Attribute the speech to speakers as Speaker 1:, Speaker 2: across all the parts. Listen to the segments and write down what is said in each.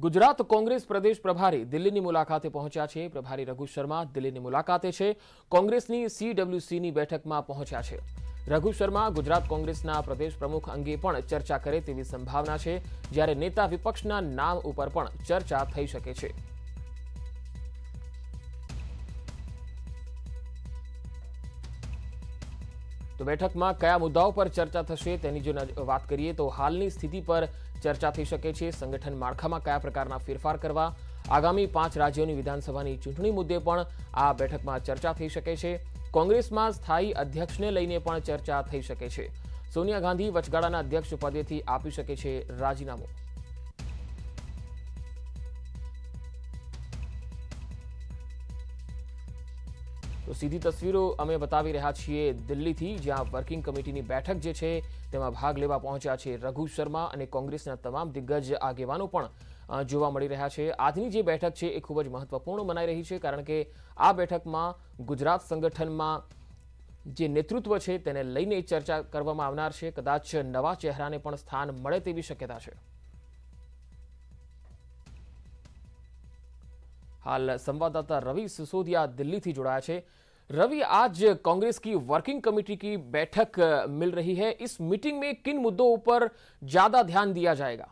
Speaker 1: ગુજરાત કોંગ્રેસ પ્રદેશ પ્રભારી દિલ્હીની મુલાકાતે પહોંચ્યા છે। પ્રભારી રઘુ શર્મા દિલ્હીની મુલાકાતે છે। કોંગ્રેસની CWCની બેઠકમાં પહોંચ્યા છે। રઘુ શર્મા ગુજરાત કોંગ્રેસના પ્રદેશ પ્રમુખ અંગે પણ ચર્ચા કરે તેવી સંભાવના છે, જ્યારે નેતા વિપક્ષના નામ ઉપર પણ ચર્ચા થઈ શકે છે। तो बैठक में कया मुद्दाओं पर चर्चा थशे तेनी जो बात करिए तो हालनी स्थिति पर चर्चा थई शके छे। संगठन माळखा में कया प्रकारना फेरफार करवा, आगामी 5 राज्योनी विधानसभानी चूंटणी मुद्दे पण आ बैठक में चर्चा थई शके छे। कांग्रेस में स्थायी अध्यक्ष ने लईने पण चर्चा थई शके छे। सोनिया गांधी वचगाळाना अध्यक्ष पदेथी आपी शके छे राजीनामું। तो सीधी तस्वीरों अमे बतावी रह्या छीए दिल्ली थी, ज्यां वर्किंग कमिटीनी बैठक जे छे तेमां भाग लेवा पहोंच्या छे रघु शर्मा अने कांग्रेसना तमाम दिग्गज आगेवानो पण जोवा मळी रह्या छे। आजनी जे बैठक छे ए खूब ज महत्वपूर्ण मनाई रही छे, कारण के आ बैठकमां गुजरात संगठनमां जे नेतृत्व छे तेने लईने चर्चा करवामां आवनार छे। कदाच नवा चेहराने पण स्थान मळे तेवी शक्यता छे। हाल संवाददाता रवि सिसोदिया दिल्ली थी जुड़ाया है। रवि, आज कांग्रेस की वर्किंग कमेटी की बैठक मिल रही है, इस मीटिंग में किन मुद्दों पर ज्यादा ध्यान दिया जाएगा?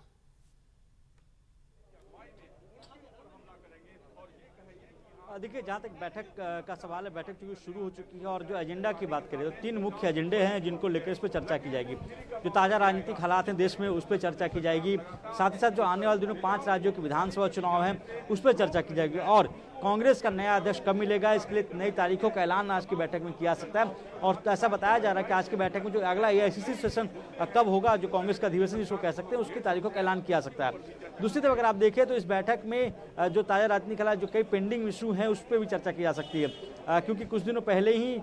Speaker 2: देखिए, जहाँ तक बैठक का सवाल है, बैठक चूंकि शुरू हो चुकी है और जो एजेंडा की बात करें तो 3 मुख्य एजेंडे हैं जिनको लेकर इस पर चर्चा की जाएगी। जो ताज़ा राजनीतिक हालात हैं देश में उस पर चर्चा की जाएगी, साथ ही साथ जो आने वाले दिनों 5 राज्यों के विधानसभा चुनाव हैं उस पर चर्चा की जाएगी, और कांग्रेस का नया अध्यक्ष कब मिलेगा इसके लिए नई तारीखों का ऐलान आज की बैठक में किया सकता है। और ऐसा बताया जा रहा है कि आज की बैठक में जो अगला AICC सेशन कब होगा, जो कांग्रेस का अधिवेशन जिसको कह सकते हैं, उसकी तारीखों का ऐलान किया सकता है। दूसरी तरफ अगर आप देखें तो इस बैठक में जो ताज़ा राजनीतिक हालात, जो कई पेंडिंग इशू हैं उस पर भी चर्चा की जा सकती है, क्योंकि कुछ दिनों पहले ही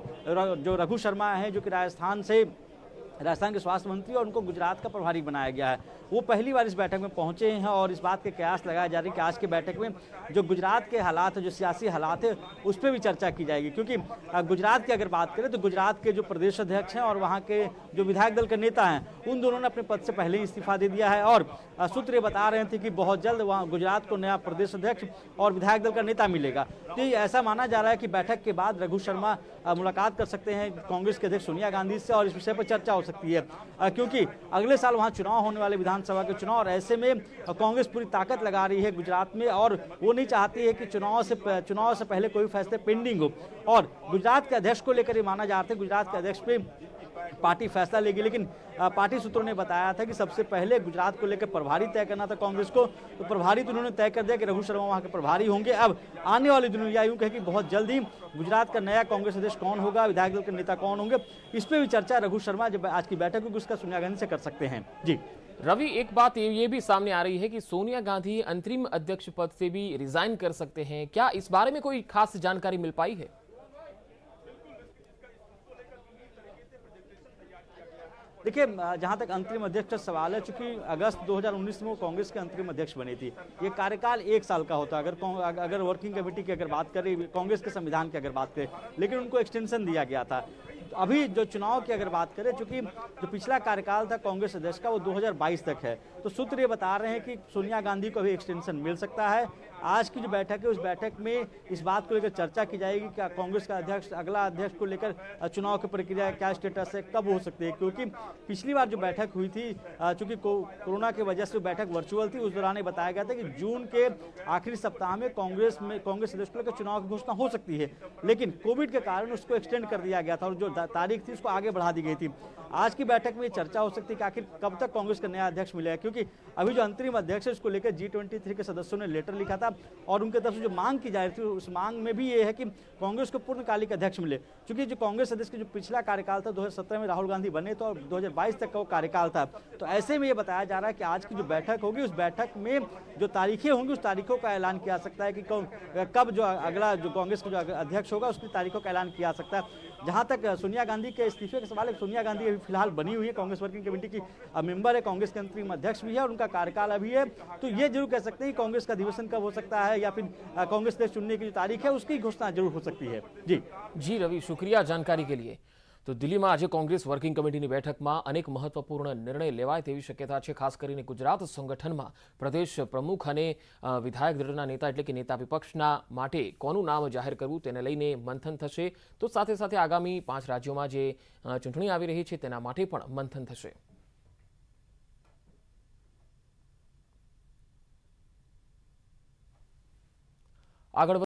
Speaker 2: जो रघु शर्मा हैं जो कि राजस्थान के स्वास्थ्य मंत्री और उनको गुजरात का प्रभारी बनाया गया है, वो पहली बार इस बैठक में पहुंचे हैं और इस बात के कयास लगाए जा रहे हैं कि आज की बैठक में जो गुजरात के हालात है, जो सियासी हालात है, उस पर भी चर्चा की जाएगी। क्योंकि गुजरात की अगर बात करें तो गुजरात के जो प्रदेश अध्यक्ष हैं और वहाँ के जो विधायक दल के नेता हैं, उन दोनों ने अपने पद से पहले ही इस्तीफा दे दिया है, और सूत्र ये बता रहे थे कि बहुत जल्द वहाँ गुजरात को नया प्रदेश अध्यक्ष और विधायक दल का नेता मिलेगा। तो ऐसा माना जा रहा है कि बैठक के बाद रघु शर्मा मुलाकात कर सकते हैं कांग्रेस के अध्यक्ष सोनिया गांधी से और इस विषय पर चर्चा हो सकती है, क्योंकि अगले साल वहाँ चुनाव होने वाले विधानसभा के चुनाव, और ऐसे में कांग्रेस पूरी ताकत लगा रही है गुजरात में, और वो नहीं चाहती है कि चुनाव से पहले कोई फैसले पेंडिंग हो। और गुजरात के अध्यक्ष को लेकर ये माना जा रहा है गुजरात के अध्यक्ष पे पार्टी फैसला लेगी, लेकिन पार्टी सूत्रों ने बताया था कि सबसे पहले गुजरात को लेकर प्रभारी तय करना था कांग्रेस को, तो प्रभारी तो उन्होंने तय कर दिया कि रघु शर्मा वहां के प्रभारी होंगे। अब आने वाले दिनों या यूं कहें कि बहुत जल्द ही गुजरात का नया कांग्रेस अध्यक्ष कौन होगा, विधायक दल के नेता कौन होंगे, इस पर भी चर्चा रघु शर्मा जब आज की बैठक होगी उसका सोनिया गांधी से कर सकते हैं। जी
Speaker 1: रवि, एक बात ये भी सामने आ रही है कि सोनिया गांधी अंतरिम अध्यक्ष पद से भी रिजाइन कर सकते हैं, क्या इस बारे में कोई खास जानकारी मिल पाई है?
Speaker 2: देखिए, जहां तक अंतरिम अध्यक्ष का सवाल है, चूंकि अगस्त 2019 में वो कांग्रेस के अंतरिम अध्यक्ष बनी थी, ये कार्यकाल 1 साल का होता अगर वर्किंग कमेटी की अगर बात करें, कांग्रेस के संविधान की अगर बात करें, लेकिन उनको एक्सटेंशन दिया गया था। अभी जो चुनाव की अगर बात करें, चूंकि जो पिछला कार्यकाल था कांग्रेस अध्यक्ष का वो 2022 तक है, तो सूत्र ये बता रहे हैं कि सोनिया गांधी को अभी एक्सटेंशन मिल सकता है। आज की जो बैठक है उस बैठक में इस बात को लेकर चर्चा की जाएगी कि कांग्रेस का अध्यक्ष, अगला अध्यक्ष को लेकर चुनाव की प्रक्रिया क्या स्टेटस है, कब हो सकती है, क्योंकि पिछली बार जो बैठक हुई थी, चूंकि कोरोना की वजह से बैठक वर्चुअल थी, उस दौरान बताया गया था कि जून के आखिरी सप्ताह में कांग्रेस अध्यक्ष को लेकर चुनाव की घोषणा हो सकती है, लेकिन कोविड के कारण उसको एक्सटेंड कर दिया गया था और जो तारीख थी उसको आगे बढ़ा दी गई थी। आज की बैठक में चर्चा हो सकती है कि आखिर कब तक कांग्रेस का नया अध्यक्ष मिलेगा, क्योंकि अभी जो अंतरिम अध्यक्ष है उसको लेकर G23 के सदस्यों ने लेटर लिखा था और उनके तरफ से जो मांग की जा रही थी उस मांग में भी ये है कि कांग्रेस को पूर्णकालिक अध्यक्ष मिले, क्योंकि जो कांग्रेस अध्यक्ष का जो पिछला कार्यकाल था 2017 में राहुल गांधी बने तो, और 2022 तक का वो कार्यकाल था। तो ऐसे में ये बताया जा रहा है कि आज की जो बैठक होगी उस बैठक में जो तारीखें होंगी उस तारीखों का ऐलान किया सकता है कि कब जो अगला जो कांग्रेस का जो अध्यक्ष होगा उसकी तारीखों का ऐलान किया सकता है। जहां तक सोनिया गांधी के इस्तीफे का सवाल है, सोनिया गांधी अभी फिलहाल बनी हुई है, कांग्रेस वर्किंग कमेटी की मेंबर है, कांग्रेस के अंतरिम अध्यक्ष भी है और उनका कार्यकाल अभी है, तो ये जरूर कह सकते हैं कि कांग्रेस का अधिवेशन कब हो सकता है या फिर कांग्रेस के चुनने की जो तारीख है उसकी घोषणा जरूर हो सकती है। जी
Speaker 1: रवि, शुक्रिया जानकारी के लिए। તો દિલ્હીમાં આજે કોંગ્રેસ વર્કિંગ કમિટીની બેઠકમાં અનેક મહત્વપૂર્ણ નિર્ણય લેવાય તેવી શક્યતા છે. ખાસ કરીને ગુજરાત સંગઠનમાં પ્રદેશ પ્રમુખ અને વિધાયક દળના નેતા એટલે કે નેતા વિપક્ષના માટે કોનું નામ જાહેર કરવું તેને લઈને મંથન થશે. તો સાથે સાથે આગામી 5 રાજ્યોમાં જે ચૂંટણી આવી રહી છે તેના માટે પણ મંથન થશે. આગળ